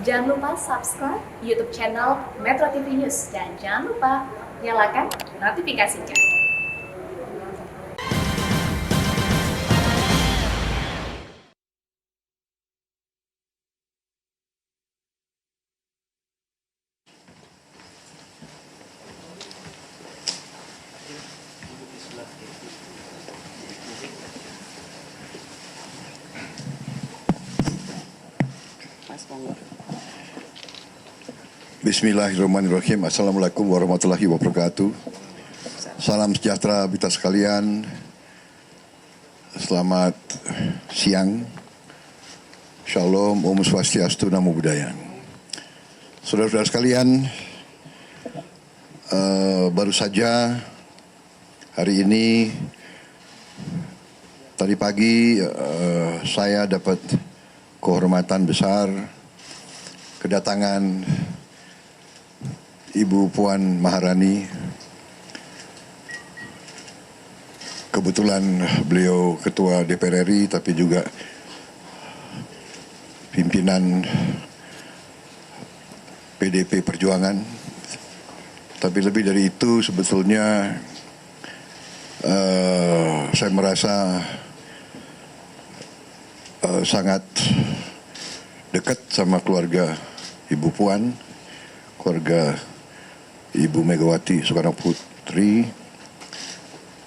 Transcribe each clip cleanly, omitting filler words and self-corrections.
Jangan lupa subscribe YouTube channel Metro TV News dan jangan lupa nyalakan notifikasinya. Bismillahirrahmanirrahim. Assalamualaikum warahmatullahi wabarakatuh. Salam sejahtera kita sekalian. Selamat siang. Shalom, Om Swastiastu, Namo Buddhaya. Saudara-saudara sekalian, baru saja hari ini, tadi pagi saya dapat kehormatan besar kedatangan Ibu Puan Maharani. Kebetulan beliau Ketua DPR RI tapi juga pimpinan PDP Perjuangan. Tapi lebih dari itu sebetulnya saya merasa sangat dekat sama keluarga Ibu Puan, keluarga Ibu Megawati Soekarno Putri,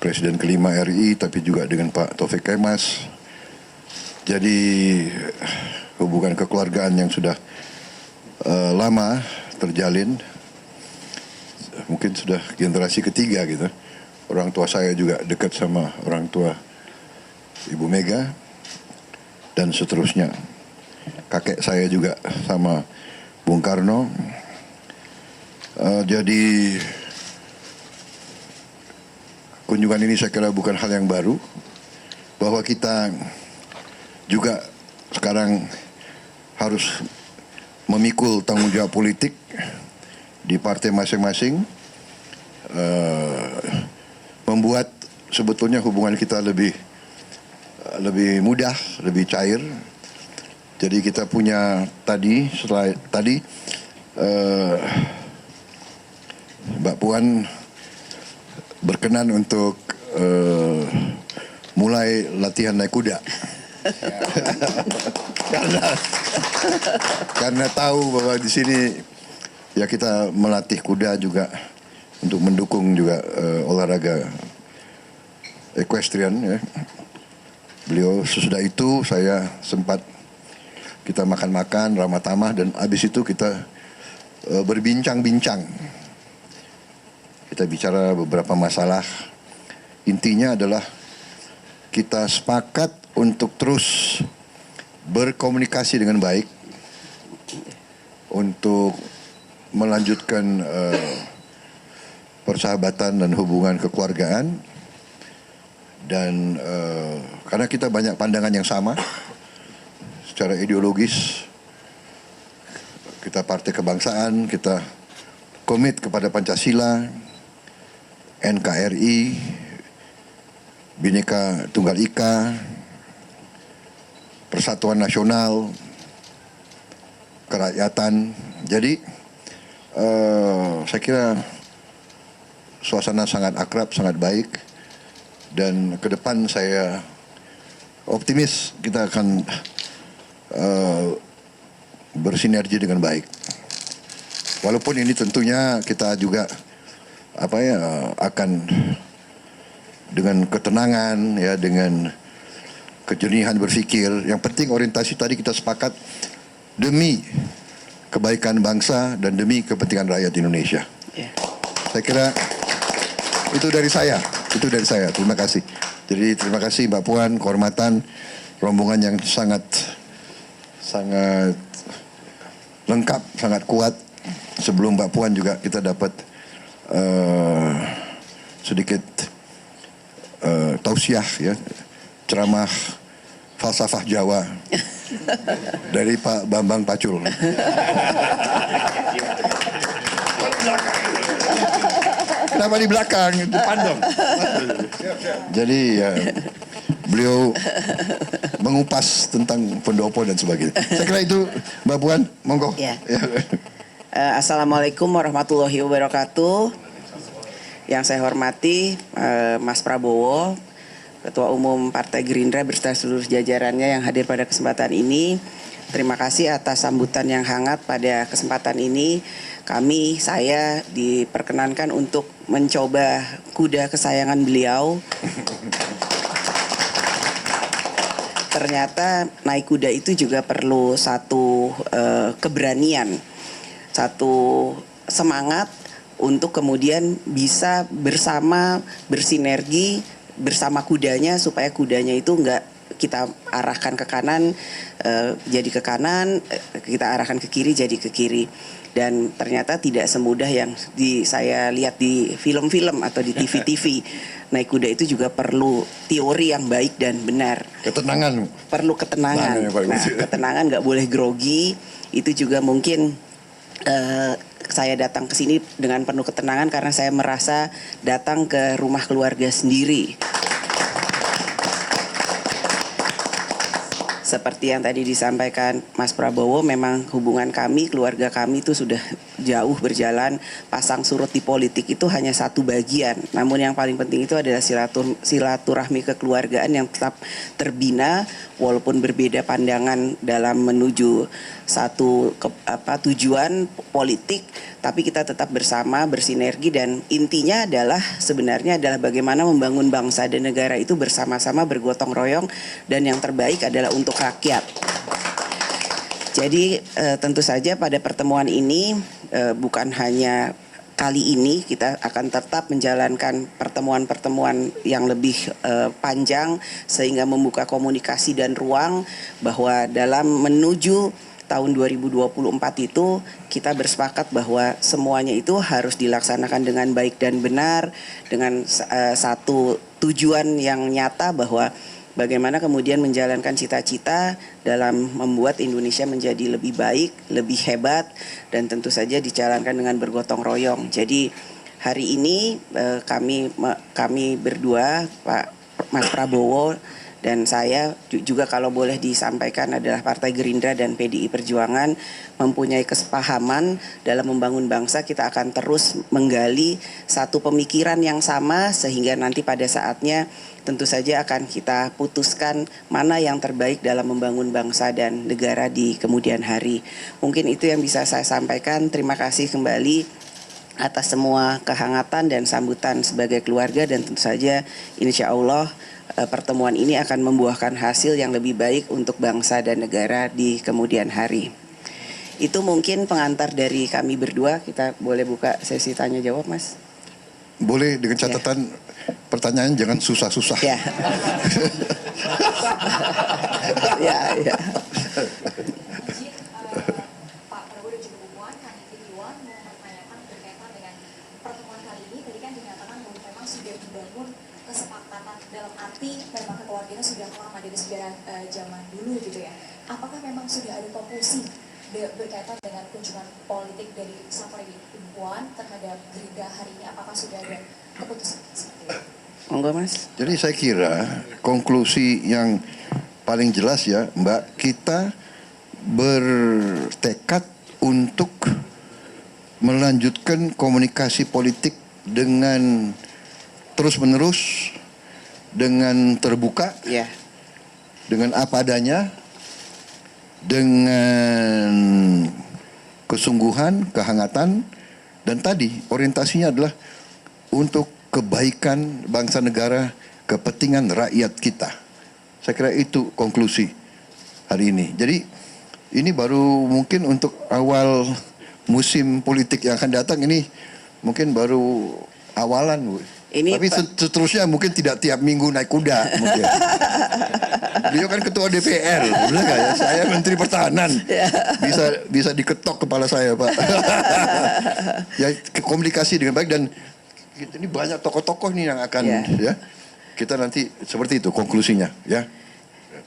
Presiden kelima RI, tapi juga dengan Pak Taufik Kemas. Jadi hubungan kekeluargaan yang sudah lama terjalin, mungkin sudah generasi ketiga gitu. Orang tua saya juga dekat sama orang tua Ibu Mega dan seterusnya. Kakek saya juga sama Bung Karno. Jadi kunjungan ini saya kira bukan hal yang baru, bahwa kita juga sekarang harus memikul tanggung jawab politik di partai masing-masing, membuat sebetulnya hubungan kita lebih mudah, lebih cair. Jadi kita punya tadi Mbak Puan berkenan untuk mulai latihan naik kuda. karena tahu bahwa di sini ya kita melatih kuda juga untuk mendukung juga olahraga equestrian ya. Beliau sesudah itu saya sempat kita makan-makan ramah tamah dan habis itu kita berbincang-bincang. Kita bicara beberapa masalah. Intinya adalah kita sepakat untuk terus berkomunikasi dengan baik untuk melanjutkan persahabatan dan hubungan kekeluargaan. Dan karena kita banyak pandangan yang sama secara ideologis, kita partai kebangsaan, kita komit kepada Pancasila, NKRI, Bhinneka Tunggal Ika, Persatuan Nasional, kerakyatan. Jadi saya kira suasana sangat akrab, sangat baik, dan ke depan saya optimis kita akan bersinergi dengan baik. Walaupun ini tentunya kita juga akan dengan ketenangan ya, dengan kejernihan berpikir. Yang penting orientasi tadi kita sepakat demi kebaikan bangsa dan demi kepentingan rakyat Indonesia. Saya kira itu dari saya. Terima kasih. Jadi terima kasih Mbak Puan, kehormatan rombongan yang sangat lengkap, sangat kuat. Sebelum Mbak Puan juga kita dapat sedikit tausiah ya, ceramah falsafah Jawa dari Pak Bambang Pacul. Kenapa di belakang? Depan dong. Jadi ya, beliau mengupas tentang pendopo dan sebagainya. Saya kira itu, Mbak Puan, monggo. Ya. Assalamualaikum warahmatullahi wabarakatuh. Yang saya hormati Mas Prabowo, Ketua Umum Partai Gerindra beserta seluruh jajarannya yang hadir pada kesempatan ini. Terima kasih atas sambutan yang hangat pada kesempatan ini. Saya diperkenankan untuk mencoba kuda kesayangan beliau. Ternyata naik kuda itu juga perlu satu keberanian, satu semangat untuk kemudian bisa bersama bersinergi bersama kudanya supaya kudanya itu enggak kita arahkan ke kanan jadi ke kanan, kita arahkan ke kiri jadi ke kiri. Dan ternyata tidak semudah yang saya lihat di film-film atau di TV-TV. Naik kuda itu juga perlu teori yang baik dan benar. Ketenangan. Perlu ketenangan. Nah, ketenangan nggak boleh grogi. Itu juga mungkin saya datang ke sini dengan penuh ketenangan karena saya merasa datang ke rumah keluarga sendiri. Seperti yang tadi disampaikan Mas Prabowo, memang hubungan kami, keluarga kami itu sudah jauh berjalan. Pasang surut di politik itu hanya satu bagian. Namun yang paling penting itu adalah silaturahmi kekeluargaan yang tetap terbina walaupun berbeda pandangan dalam menuju satu tujuan politik, tapi kita tetap bersama, bersinergi, dan intinya sebenarnya adalah bagaimana membangun bangsa dan negara itu bersama-sama bergotong royong, dan yang terbaik adalah untuk rakyat. Jadi tentu saja pada pertemuan ini bukan hanya kali ini, kita akan tetap menjalankan pertemuan-pertemuan yang lebih panjang sehingga membuka komunikasi dan ruang bahwa dalam menuju tahun 2024 itu kita bersepakat bahwa semuanya itu harus dilaksanakan dengan baik dan benar, dengan satu tujuan yang nyata bahwa bagaimana kemudian menjalankan cita-cita dalam membuat Indonesia menjadi lebih baik, lebih hebat, dan tentu saja dijalankan dengan bergotong royong. Jadi hari ini kami berdua, Pak Mas Prabowo dan saya juga, kalau boleh disampaikan, adalah Partai Gerindra dan PDI Perjuangan mempunyai kesepahaman dalam membangun bangsa. Kita akan terus menggali satu pemikiran yang sama sehingga nanti pada saatnya tentu saja akan kita putuskan mana yang terbaik dalam membangun bangsa dan negara di kemudian hari. Mungkin itu yang bisa saya sampaikan. Terima kasih kembali atas semua kehangatan dan sambutan sebagai keluarga, dan tentu saja insya Allah pertemuan ini akan membuahkan hasil yang lebih baik untuk bangsa dan negara di kemudian hari. Itu mungkin pengantar dari kami berdua. Kita boleh buka sesi tanya jawab, Mas? Boleh, dengan catatan pertanyaan jangan susah-susah. Ya. Ya. Pak Prabowo dan juga Bu Puan, kami Iwan mau mempertanyakan berkaitan dengan pertemuan kali ini. Tadi kan dinyatakan bahwa memang sudah dibangun kesepakatan dalam arti memang kekeluargaan sudah lama dari sejarah zaman dulu gitu ya. Apakah memang sudah ada konklusi berkaitan dengan kunjungan politik dari Safari Puan terhadap Gerindra hari ini? Apakah sudah ada keputusan seperti itu? Monggo, Mas. Jadi saya kira konklusi yang paling jelas ya Mbak, kita bertekad untuk melanjutkan komunikasi politik dengan terus-menerus, dengan terbuka, Ya. dengan apa adanya, dengan kesungguhan, kehangatan, dan tadi orientasinya adalah untuk kebaikan bangsa negara, kepentingan rakyat kita. Saya kira itu konklusi hari ini. Jadi ini baru mungkin untuk awal musim politik yang akan datang, ini mungkin baru awalan, Bu. Tapi seterusnya mungkin tidak tiap minggu naik kuda mungkin. Beliau kan ketua DPR, benar nggak ya? Saya Menteri Pertahanan, bisa diketok kepala saya, Pak. Ya, komunikasi dengan baik, dan ini banyak tokoh-tokoh nih yang akan ya. Kita nanti seperti itu konklusinya, ya.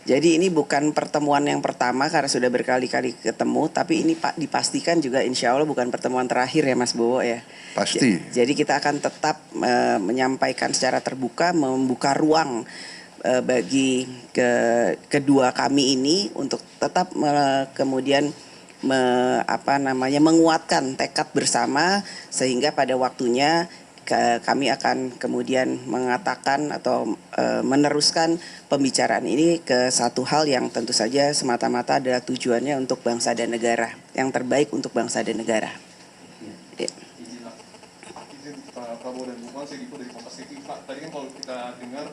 Jadi ini bukan pertemuan yang pertama karena sudah berkali-kali ketemu, tapi ini Pak dipastikan juga insya Allah bukan pertemuan terakhir ya Mas Bowo ya. Pasti. Jadi kita akan tetap menyampaikan secara terbuka, membuka ruang bagi kedua kami ini untuk tetap kemudian menguatkan tekad bersama sehingga pada waktunya kami akan kemudian mengatakan atau meneruskan pembicaraan ini ke satu hal yang tentu saja semata-mata adalah tujuannya untuk bangsa dan negara, yang terbaik untuk bangsa dan negara. Ya. Izin Pak Prabowo dan Bu Puan, saya Dipo dari Kompas TV. Pak, tadi kan kalau kita dengar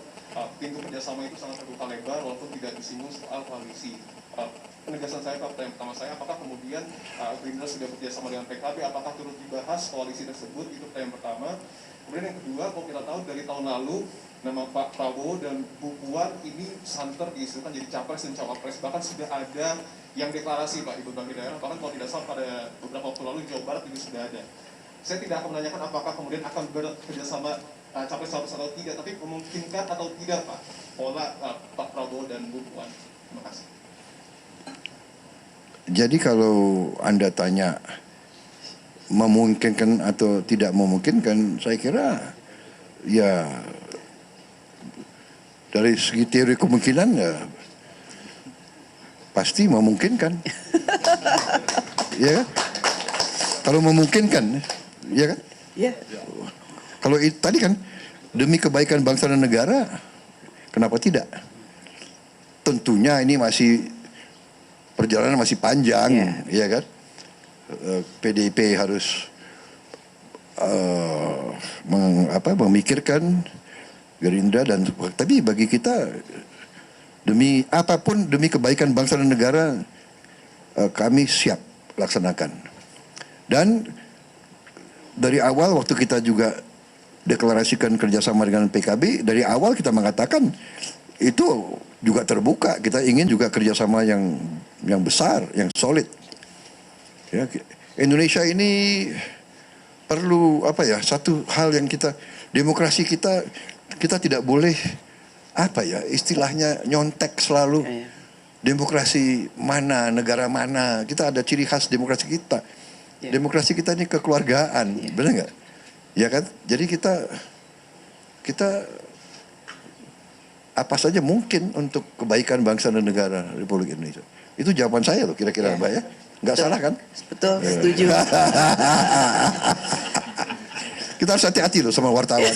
pintu kerjasama itu sangat terbuka lebar walaupun tidak disinggung soal koalisi. Penegasan saya, Pak, pertanyaan pertama saya, apakah kemudian Gerindra sudah bekerjasama dengan PKB, apakah turut dibahas koalisi tersebut? Itu pertanyaan pertama. Kemudian yang kedua, kalau kita tahu dari tahun lalu nama Pak Prabowo dan Bu Puan ini santer diisukan jadi capres dan cawapres, bahkan sudah ada yang deklarasi, Pak, di berbagai daerah, bahkan kalau tidak salah pada beberapa waktu lalu Jawa Barat juga sudah ada. Saya tidak akan menanyakan apakah kemudian akan bekerjasama capres-capres atau tidak, tapi memungkinkan atau tidak, Pak, pola Pak Prabowo dan Bu Puan. Terima kasih. Jadi kalau Anda tanya memungkinkan atau tidak memungkinkan, saya kira ya dari segi teori kemungkinan ya pasti memungkinkan. Ya kan? Kalau memungkinkan, ya kan? Ya. Kalau tadi kan demi kebaikan bangsa dan negara, kenapa tidak? Tentunya ini masih perjalanan masih panjang, ya kan? PDIP harus memikirkan Gerindra dan tapi bagi kita demi apapun demi kebaikan bangsa dan negara kami siap laksanakan. Dan dari awal waktu kita juga deklarasikan kerjasama dengan PKB, dari awal kita mengatakan itu juga terbuka, kita ingin juga kerjasama yang besar, yang solid. Ya, Indonesia ini perlu satu hal yang demokrasi kita tidak boleh istilahnya nyontek selalu. Demokrasi mana, negara mana, kita ada ciri khas demokrasi kita. Demokrasi kita ini kekeluargaan, benar nggak? Ya kan? Jadi kita apa saja mungkin untuk kebaikan bangsa dan negara Republik Indonesia. Itu jawaban saya loh kira-kira, Mbak ya. Nggak salah kan? Betul, setuju. Kita harus hati-hati loh sama wartawan.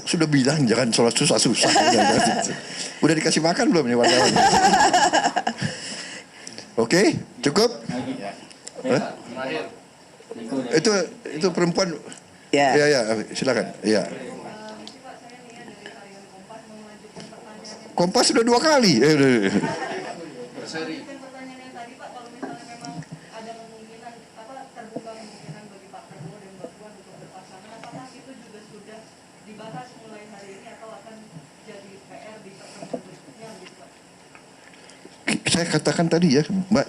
Sudah bilang jangan sholat susah-susah. Udah dikasih makan belum nih wartawan? Oke, cukup? Itu perempuan. Ya. Ya, silakan. Ya. Kompas sudah 2 kali. Pertanyaan yang tadi Pak, kalau misalnya memang ada kemungkinan terbuka kemungkinan bagi Pak Prabowo dan Mbak Puan untuk berpasangan, apakah itu juga sudah dibahas mulai hari ini atau akan jadi PR di pertemuan berikutnya gitu Pak? Saya katakan tadi ya, Mbak,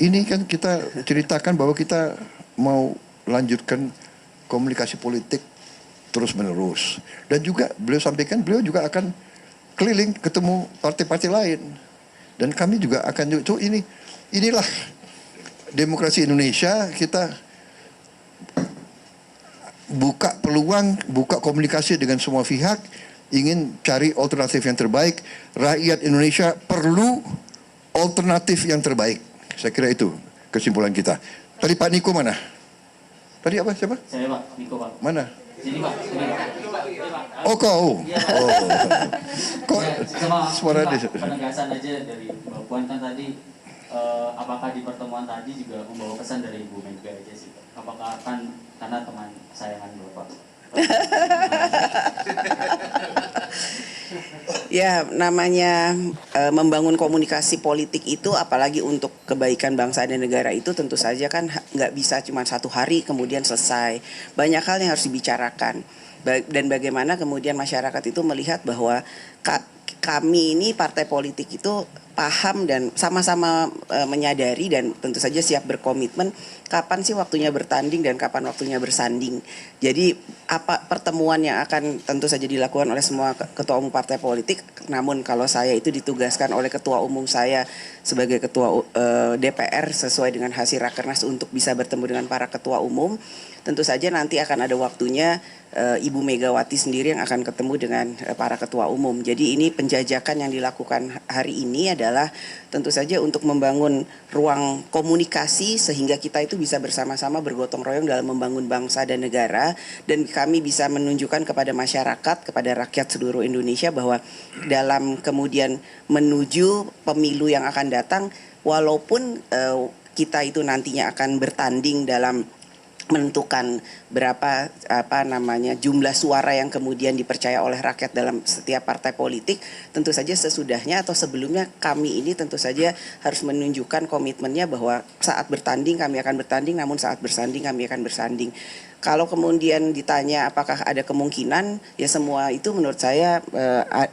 ini kan kita ceritakan bahwa kita mau lanjutkan komunikasi politik terus menerus. Dan juga beliau sampaikan beliau juga akan keliling ketemu partai-partai lain. Dan kami juga akan inilah demokrasi Indonesia, kita buka peluang, buka komunikasi dengan semua pihak, ingin cari alternatif yang terbaik. Rakyat Indonesia perlu alternatif yang terbaik. Saya kira itu kesimpulan kita. Tadi Pak Niko mana? Tadi apa? Siapa? Saya Pak, Niko Pak. Mana? Sini Pak, sini Pak. Oh kau. Kok suara Pak, dia? penegasan aja dari Mbak Puan kan tadi, apakah di pertemuan tadi juga membawa pesan dari Ibu Mega aja sih Pak? Apakah akan karena teman sayangan Bapak? Ya, namanya membangun komunikasi politik itu, apalagi untuk kebaikan bangsa dan negara itu tentu saja kan nggak bisa cuma 1 hari kemudian selesai. Banyak hal yang harus dibicarakan. Dan bagaimana kemudian masyarakat itu melihat bahwa kami ini partai politik itu paham dan sama-sama menyadari dan tentu saja siap berkomitmen kapan sih waktunya bertanding dan kapan waktunya bersanding. Jadi apa pertemuan yang akan tentu saja dilakukan oleh semua ketua umum partai politik, namun kalau saya itu ditugaskan oleh ketua umum saya sebagai ketua DPR sesuai dengan hasil Rakernas untuk bisa bertemu dengan para ketua umum, tentu saja nanti akan ada waktunya Ibu Megawati sendiri yang akan ketemu dengan para ketua umum. Jadi ini penjajakan yang dilakukan hari ini adalah tentu saja untuk membangun ruang komunikasi sehingga kita itu bisa bersama-sama bergotong royong dalam membangun bangsa dan negara, dan kami bisa menunjukkan kepada masyarakat, kepada rakyat seluruh Indonesia bahwa dalam kemudian menuju pemilu yang akan datang, walaupun kita itu nantinya akan bertanding dalam menentukan berapa jumlah suara yang kemudian dipercaya oleh rakyat dalam setiap partai politik, tentu saja sesudahnya atau sebelumnya kami ini tentu saja harus menunjukkan komitmennya bahwa saat bertanding kami akan bertanding, namun saat bersanding kami akan bersanding. Kalau kemudian ditanya apakah ada kemungkinan, ya semua itu menurut saya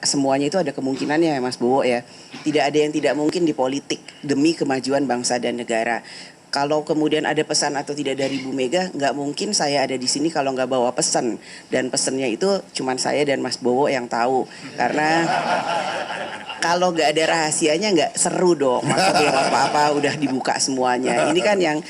semuanya itu ada kemungkinannya ya Mas Bowo ya. Tidak ada yang tidak mungkin di politik demi kemajuan bangsa dan negara. Kalau kemudian ada pesan atau tidak dari Bu Mega, nggak mungkin saya ada di sini kalau nggak bawa pesan. Dan pesannya itu cuma saya dan Mas Bowo yang tahu. Karena kalau nggak ada rahasianya nggak seru dong. Masa belum apa-apa udah dibuka semuanya. Ini kan yang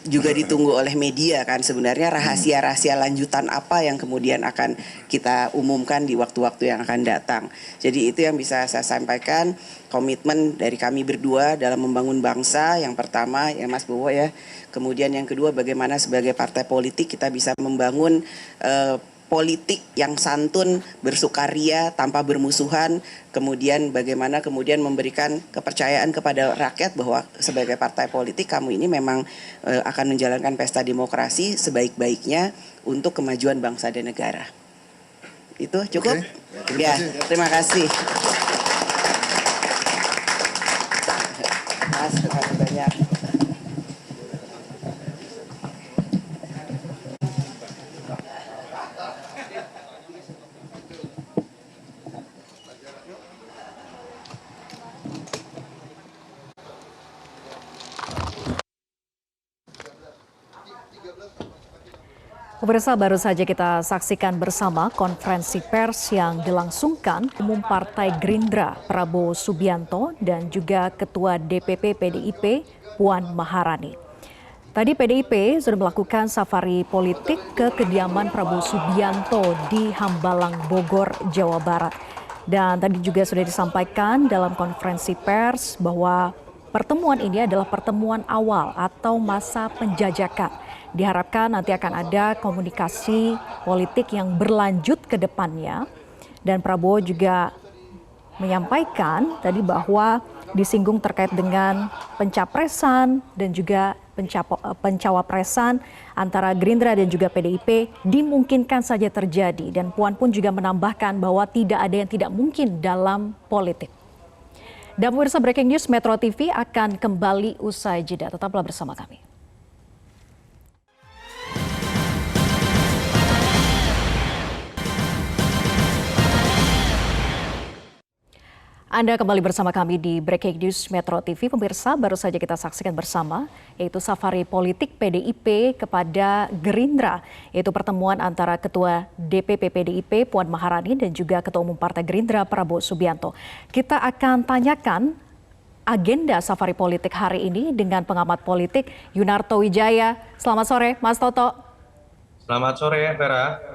juga ditunggu oleh media kan. Sebenarnya rahasia-rahasia lanjutan apa yang kemudian akan kita umumkan di waktu-waktu yang akan datang. Jadi itu yang bisa saya sampaikan. Komitmen dari kami berdua dalam membangun bangsa, yang pertama ya Mas Bowo ya. Kemudian yang kedua bagaimana sebagai partai politik kita bisa membangun politik yang santun, bersukaria, tanpa bermusuhan. Kemudian bagaimana kemudian memberikan kepercayaan kepada rakyat bahwa sebagai partai politik kamu ini memang akan menjalankan pesta demokrasi sebaik-baiknya untuk kemajuan bangsa dan negara. Itu cukup? Oke. Ya, terima kasih. Terima kasih banyak. Pemirsa, baru saja kita saksikan bersama konferensi pers yang dilangsungkan Umum Partai Gerindra Prabowo Subianto dan juga Ketua DPP PDIP Puan Maharani. Tadi PDIP sudah melakukan safari politik ke kediaman Prabowo Subianto di Hambalang, Bogor, Jawa Barat. Dan tadi juga sudah disampaikan dalam konferensi pers bahwa pertemuan ini adalah pertemuan awal atau masa penjajakan. Diharapkan nanti akan ada komunikasi politik yang berlanjut ke depannya. Dan Prabowo juga menyampaikan tadi bahwa disinggung terkait dengan pencapresan dan juga pencawapresan antara Gerindra dan juga PDIP dimungkinkan saja terjadi. Dan Puan pun juga menambahkan bahwa tidak ada yang tidak mungkin dalam politik. Dan pemirsa, Breaking News Metro TV akan kembali usai jeda. Tetaplah bersama kami. Anda kembali bersama kami di Breaking News Metro TV. Pemirsa, baru saja kita saksikan bersama, yaitu safari politik PDIP kepada Gerindra, yaitu pertemuan antara Ketua DPP PDIP Puan Maharani dan juga Ketua Umum Partai Gerindra Prabowo Subianto. Kita akan tanyakan agenda safari politik hari ini dengan pengamat politik Yunarto Wijaya. Selamat sore, Mas Toto. Selamat sore, Vera.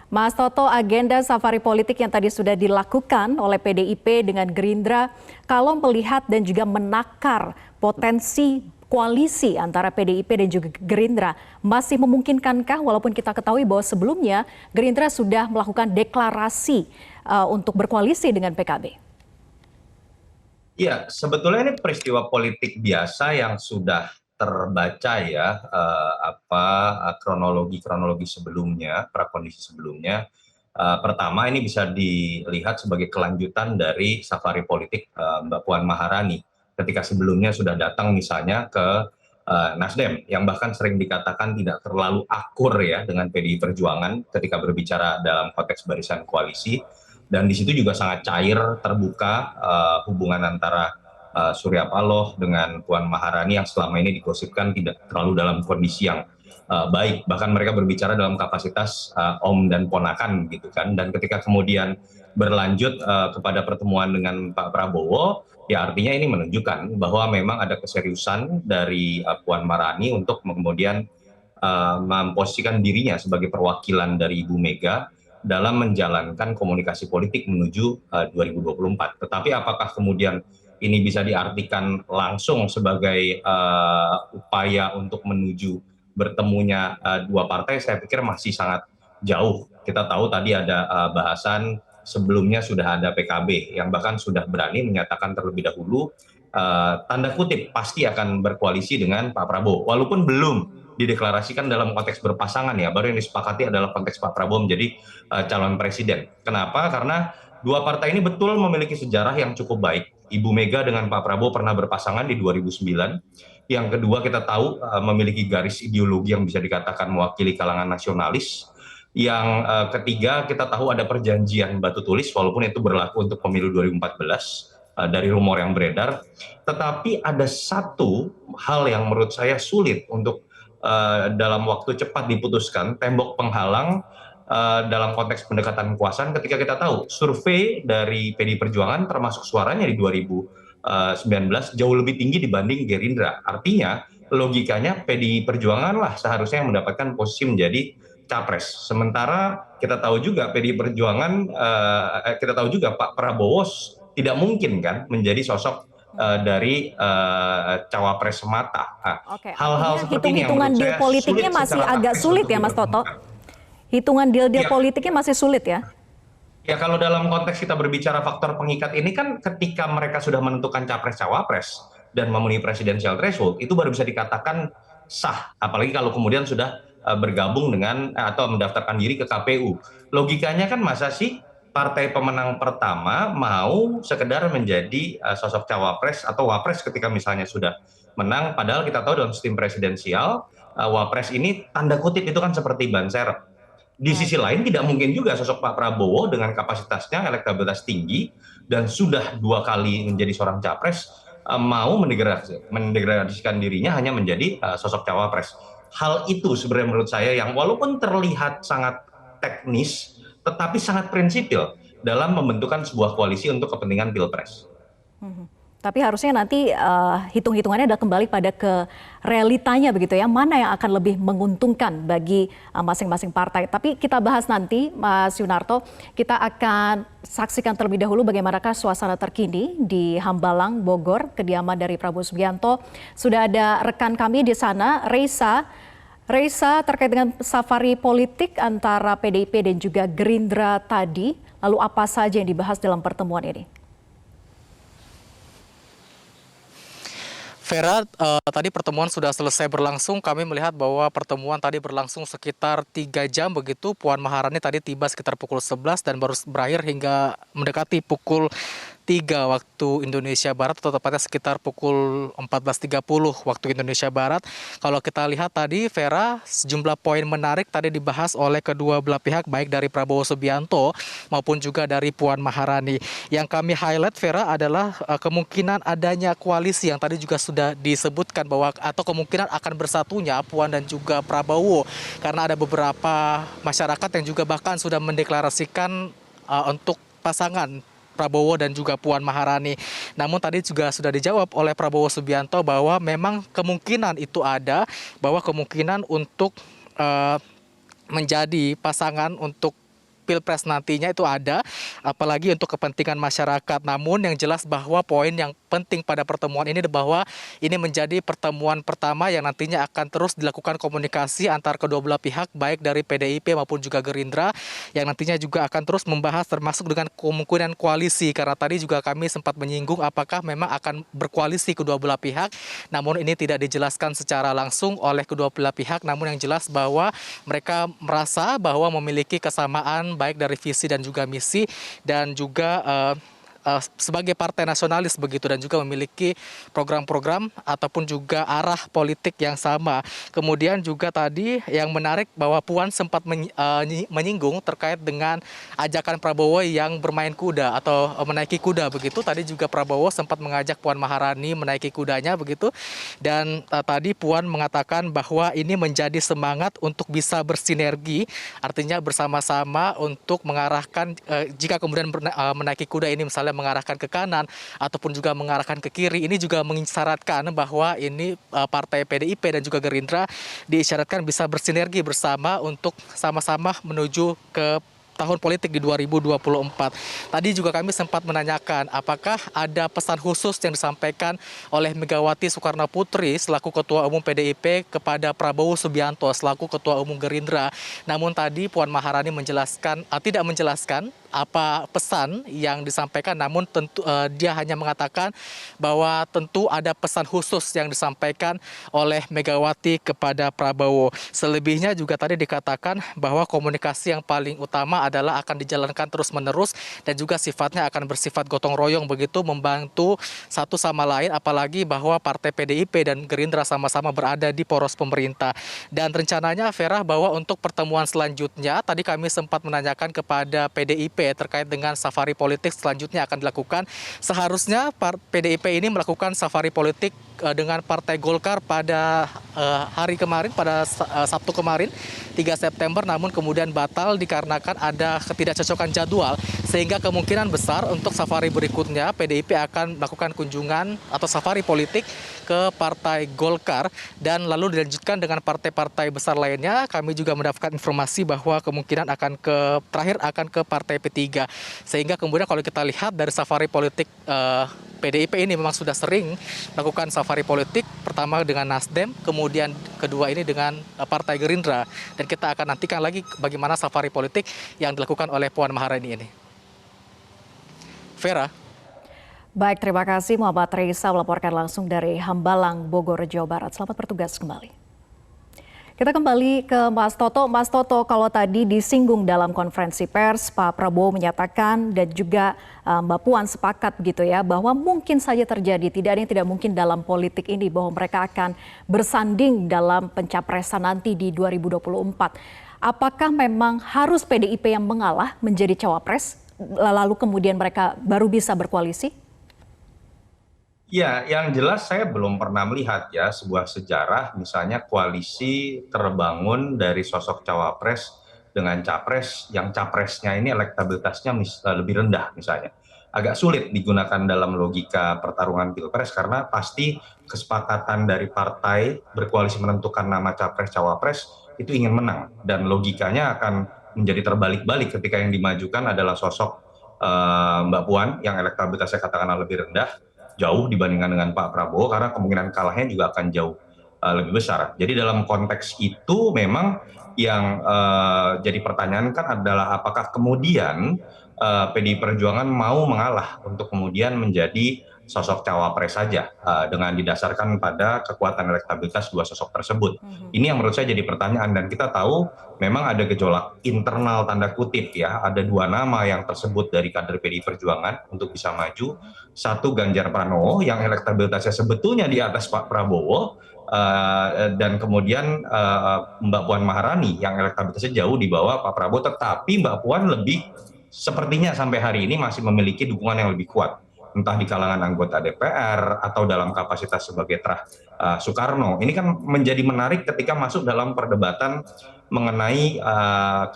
Mas Toto, agenda safari politik yang tadi sudah dilakukan oleh PDIP dengan Gerindra, kalau melihat dan juga menakar potensi koalisi antara PDIP dan juga Gerindra, masih memungkinkankah walaupun kita ketahui bahwa sebelumnya Gerindra sudah melakukan deklarasi untuk berkoalisi dengan PKB? Iya, sebetulnya ini peristiwa politik biasa yang sudah terbaca ya, kronologi sebelumnya, prakondisi sebelumnya. Pertama, ini bisa dilihat sebagai kelanjutan dari safari politik Mbak Puan Maharani ketika sebelumnya sudah datang misalnya ke Nasdem, yang bahkan sering dikatakan tidak terlalu akur ya dengan PDI Perjuangan ketika berbicara dalam konteks barisan koalisi. Dan di situ juga sangat cair, terbuka hubungan antara Surya Paloh dengan Puan Maharani yang selama ini digosipkan tidak terlalu dalam kondisi yang baik, bahkan mereka berbicara dalam kapasitas om dan ponakan gitu kan. Dan ketika kemudian berlanjut kepada pertemuan dengan Pak Prabowo, ya artinya ini menunjukkan bahwa memang ada keseriusan dari Puan Maharani untuk kemudian memposisikan dirinya sebagai perwakilan dari Ibu Mega dalam menjalankan komunikasi politik menuju 2024. Tetapi apakah kemudian ini bisa diartikan langsung sebagai upaya untuk menuju bertemunya dua partai, saya pikir masih sangat jauh. Kita tahu tadi ada bahasan sebelumnya sudah ada PKB yang bahkan sudah berani menyatakan terlebih dahulu tanda kutip pasti akan berkoalisi dengan Pak Prabowo, walaupun belum dideklarasikan dalam konteks berpasangan ya, baru yang disepakati adalah konteks Pak Prabowo menjadi calon presiden. Kenapa? Karena dua partai ini betul memiliki sejarah yang cukup baik. Ibu Mega dengan Pak Prabowo pernah berpasangan di 2009. Yang kedua kita tahu memiliki garis ideologi yang bisa dikatakan mewakili kalangan nasionalis. Yang ketiga kita tahu ada perjanjian batu tulis walaupun itu berlaku untuk pemilu 2014 dari rumor yang beredar. Tetapi ada satu hal yang menurut saya sulit untuk dalam waktu cepat diputuskan, tembok penghalang dalam konteks pendekatan kekuasaan ketika kita tahu survei dari PDI Perjuangan termasuk suaranya di 2019 jauh lebih tinggi dibanding Gerindra. Artinya logikanya PDI Perjuangan lah seharusnya yang mendapatkan posisi menjadi capres. Sementara kita tahu juga PDI Perjuangan, kita tahu juga Pak Prabowo tidak mungkin kan menjadi sosok dari cawapres semata. Oke, Hal-hal seperti ini yang hitung-hitungan menurut deal saya politiknya sulit masih secara agak taktis sulit untuk ya, Mas Toto? dipertemukan. Hitungan deal-deal Ya. politiknya masih sulit ya? Ya kalau dalam konteks kita berbicara faktor pengikat ini kan ketika mereka sudah menentukan capres-cawapres dan memenuhi presidensial threshold, itu baru bisa dikatakan sah. Apalagi kalau kemudian sudah bergabung dengan atau mendaftarkan diri ke KPU. Logikanya kan masa sih partai pemenang pertama mau sekedar menjadi sosok cawapres atau wapres ketika misalnya sudah menang, padahal kita tahu dalam sistem presidensial wapres ini tanda kutip itu kan seperti ban serep. Di sisi lain tidak mungkin juga sosok Pak Prabowo dengan kapasitasnya elektabilitas tinggi dan sudah 2 kali menjadi seorang capres mau mendegradasikan dirinya hanya menjadi sosok cawapres. Hal itu sebenarnya menurut saya yang walaupun terlihat sangat teknis tetapi sangat prinsipil dalam membentukan sebuah koalisi untuk kepentingan Pilpres. Tapi harusnya nanti hitung-hitungannya adalah kembali pada ke realitanya begitu ya, mana yang akan lebih menguntungkan bagi masing-masing partai. Tapi kita bahas nanti, Mas Yunarto, kita akan saksikan terlebih dahulu bagaimanakah suasana terkini di Hambalang, Bogor, kediaman dari Prabowo Subianto. Sudah ada rekan kami di sana, Reisa. Reisa, terkait dengan safari politik antara PDIP dan juga Gerindra tadi, lalu apa saja yang dibahas dalam pertemuan ini? Vera, tadi pertemuan sudah selesai berlangsung. Kami melihat bahwa pertemuan tadi berlangsung sekitar 3 jam begitu. Puan Maharani tadi tiba sekitar pukul 11 dan baru berakhir hingga mendekati pukul 3 waktu Indonesia Barat, atau tepatnya sekitar pukul 14.30 waktu Indonesia Barat. Kalau kita lihat tadi, Vera, sejumlah poin menarik tadi dibahas oleh kedua belah pihak, baik dari Prabowo Subianto maupun juga dari Puan Maharani. Yang kami highlight, Vera, adalah kemungkinan adanya koalisi yang tadi juga sudah disebutkan bahwa atau kemungkinan akan bersatunya Puan dan juga Prabowo, karena ada beberapa masyarakat yang juga bahkan sudah mendeklarasikan untuk pasangan Prabowo dan juga Puan Maharani. Namun tadi juga sudah dijawab oleh Prabowo Subianto bahwa memang kemungkinan itu ada, bahwa kemungkinan untuk menjadi pasangan untuk Pilpres nantinya itu ada, apalagi untuk kepentingan masyarakat. Namun yang jelas bahwa poin yang penting pada pertemuan ini bahwa ini menjadi pertemuan pertama yang nantinya akan terus dilakukan komunikasi antar kedua belah pihak, baik dari PDIP maupun juga Gerindra, yang nantinya juga akan terus membahas termasuk dengan kemungkinan koalisi, karena tadi juga kami sempat menyinggung apakah memang akan berkoalisi kedua belah pihak, namun ini tidak dijelaskan secara langsung oleh kedua belah pihak. Namun yang jelas bahwa mereka merasa bahwa memiliki kesamaan baik dari visi dan juga misi, dan juga sebagai partai nasionalis begitu dan juga memiliki program-program ataupun juga arah politik yang sama. Kemudian juga tadi yang menarik bahwa Puan sempat menyinggung terkait dengan ajakan Prabowo yang bermain kuda atau menaiki kuda begitu. Tadi juga Prabowo sempat mengajak Puan Maharani menaiki kudanya begitu. Dan tadi Puan mengatakan bahwa ini menjadi semangat untuk bisa bersinergi, artinya bersama-sama untuk mengarahkan jika kemudian menaiki kuda ini misalnya mengarahkan ke kanan ataupun juga mengarahkan ke kiri, ini juga mengisyaratkan bahwa ini partai PDIP dan juga Gerindra diisyaratkan bisa bersinergi bersama untuk sama-sama menuju ke tahun politik di 2024. Tadi juga kami sempat menanyakan apakah ada pesan khusus yang disampaikan oleh Megawati Soekarno Putri selaku Ketua Umum PDIP kepada Prabowo Subianto selaku Ketua Umum Gerindra. Namun tadi Puan Maharani menjelaskan tidak menjelaskan apa pesan yang disampaikan, namun tentu dia hanya mengatakan bahwa tentu ada pesan khusus yang disampaikan oleh Megawati kepada Prabowo. Selebihnya juga tadi dikatakan bahwa komunikasi yang paling utama adalah akan dijalankan terus-menerus dan juga sifatnya akan bersifat gotong royong begitu, membantu satu sama lain, apalagi bahwa partai PDIP dan Gerindra sama-sama berada di poros pemerintah. Dan rencananya Vera bahwa untuk pertemuan selanjutnya tadi kami sempat menanyakan kepada PDIP terkait dengan safari politik selanjutnya akan dilakukan. Seharusnya PDIP ini melakukan safari politik dengan Partai Golkar pada hari kemarin, pada Sabtu kemarin 3 September, namun kemudian batal dikarenakan ada ketidakcocokan jadwal, sehingga kemungkinan besar untuk safari berikutnya PDIP akan melakukan kunjungan atau safari politik ke Partai Golkar dan lalu dilanjutkan dengan partai-partai besar lainnya. Kami juga mendapatkan informasi bahwa kemungkinan terakhir akan ke Partai P3, sehingga kemudian kalau kita lihat dari safari politik PDIP ini memang sudah sering melakukan safari politik, pertama dengan Nasdem, kemudian kedua ini dengan Partai Gerindra, dan kita akan nantikan lagi bagaimana safari politik yang dilakukan oleh Puan Maharani ini. Vera. Baik, terima kasih Muhammad Reza melaporkan langsung dari Hambalang, Bogor, Jawa Barat. Selamat bertugas kembali. Kita kembali ke Mas Toto. Mas Toto, kalau tadi disinggung dalam konferensi pers, Pak Prabowo menyatakan dan juga Mbak Puan sepakat begitu ya, bahwa mungkin saja terjadi, tidak ada yang tidak mungkin dalam politik ini, bahwa mereka akan bersanding dalam pencapresan nanti di 2024. Apakah memang harus PDIP yang mengalah menjadi cawapres, lalu kemudian mereka baru bisa berkoalisi? Ya, yang jelas saya belum pernah melihat ya sebuah sejarah misalnya koalisi terbangun dari sosok cawapres dengan capres yang capresnya ini elektabilitasnya lebih rendah misalnya. Agak sulit digunakan dalam logika pertarungan pilpres karena pasti kesepakatan dari partai berkoalisi menentukan nama capres-cawapres itu ingin menang dan logikanya akan menjadi terbalik-balik ketika yang dimajukan adalah sosok Mbak Puan yang elektabilitasnya katakanlah lebih rendah, jauh dibandingkan dengan Pak Prabowo, karena kemungkinan kalahnya juga akan jauh lebih besar. Jadi dalam konteks itu memang yang jadi pertanyaan kan adalah apakah kemudian PDI Perjuangan mau mengalah untuk kemudian menjadi sosok cawapres saja dengan didasarkan pada kekuatan elektabilitas dua sosok tersebut. Ini yang menurut saya jadi pertanyaan, dan kita tahu memang ada gejolak internal tanda kutip ya, ada dua nama yang tersebut dari kader PDI Perjuangan untuk bisa maju. Satu Ganjar Pranowo yang elektabilitasnya sebetulnya di atas Pak Prabowo, dan kemudian Mbak Puan Maharani yang elektabilitasnya jauh di bawah Pak Prabowo, tetapi Mbak Puan lebih sepertinya sampai hari ini masih memiliki dukungan yang lebih kuat, entah di kalangan anggota DPR atau dalam kapasitas sebagai terah Soekarno. Ini kan menjadi menarik ketika masuk dalam perdebatan mengenai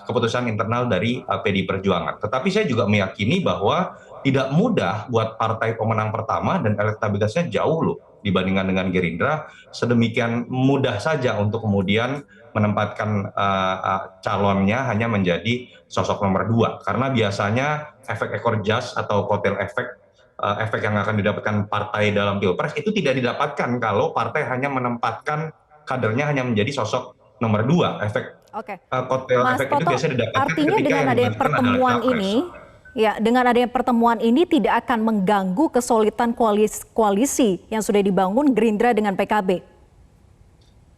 keputusan internal dari PDI Perjuangan. Tetapi saya juga meyakini bahwa tidak mudah buat partai pemenang pertama dan elektabilitasnya jauh loh dibandingkan dengan Gerindra, sedemikian mudah saja untuk kemudian menempatkan calonnya hanya menjadi sosok nomor 2. Karena biasanya efek ekor jas atau kotel efek yang akan didapatkan partai dalam pilpres itu tidak didapatkan kalau partai hanya menempatkan kadernya hanya menjadi sosok nomor 2. Efek kotel Mas efek Toto, itu biasanya didapatkan artinya ketika dengan yang adanya dimajukan pertemuan adalah capres. ini, ya dengan adanya pertemuan ini tidak akan mengganggu kesolidan koalisi yang sudah dibangun Gerindra dengan PKB.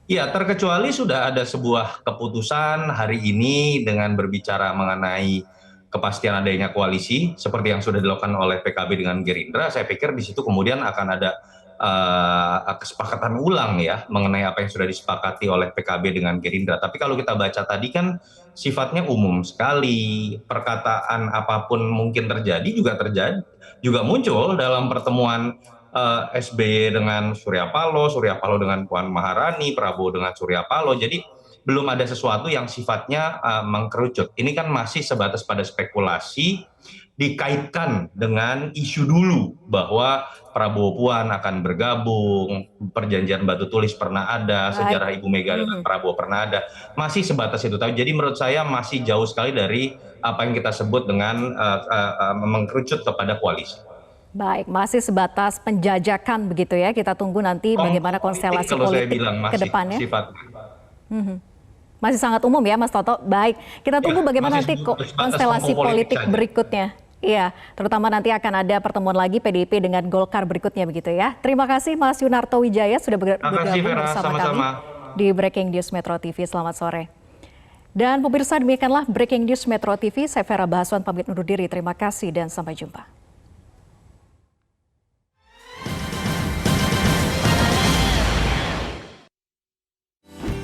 Ya, terkecuali sudah ada sebuah keputusan hari ini dengan berbicara mengenai kepastian adanya koalisi seperti yang sudah dilakukan oleh PKB dengan Gerindra, saya pikir di situ kemudian akan ada kesepakatan ulang ya mengenai apa yang sudah disepakati oleh PKB dengan Gerindra. Tapi kalau kita baca tadi kan sifatnya umum sekali, perkataan apapun mungkin terjadi juga muncul dalam pertemuan SBY dengan Surya Paloh dengan Puan Maharani, Prabowo dengan Surya Paloh. Jadi belum ada sesuatu yang sifatnya mengkerucut. Ini kan masih sebatas pada spekulasi dikaitkan dengan isu dulu bahwa Prabowo Puan akan bergabung, perjanjian batu tulis pernah ada, sejarah Ibu Mega dengan Prabowo pernah ada, masih sebatas itu. Jadi menurut saya masih jauh sekali dari apa yang kita sebut dengan mengkerucut kepada koalisi. Baik, masih sebatas penjajakan begitu ya. Kita tunggu nanti bagaimana konstelasi politik ke depannya. Masih sangat umum ya Mas Toto. Baik, kita tunggu bagaimana nanti konstelasi politik berikutnya. Iya, terutama nanti akan ada pertemuan lagi PDIP dengan Golkar berikutnya begitu ya. Terima kasih Mas Yunarto Wijaya sudah bergabung bersama kami di Breaking News Metro TV. Selamat sore. Dan pemirsa, demikianlah Breaking News Metro TV. Saya Vera Bahaswan pamit undur diri. Terima kasih dan sampai jumpa.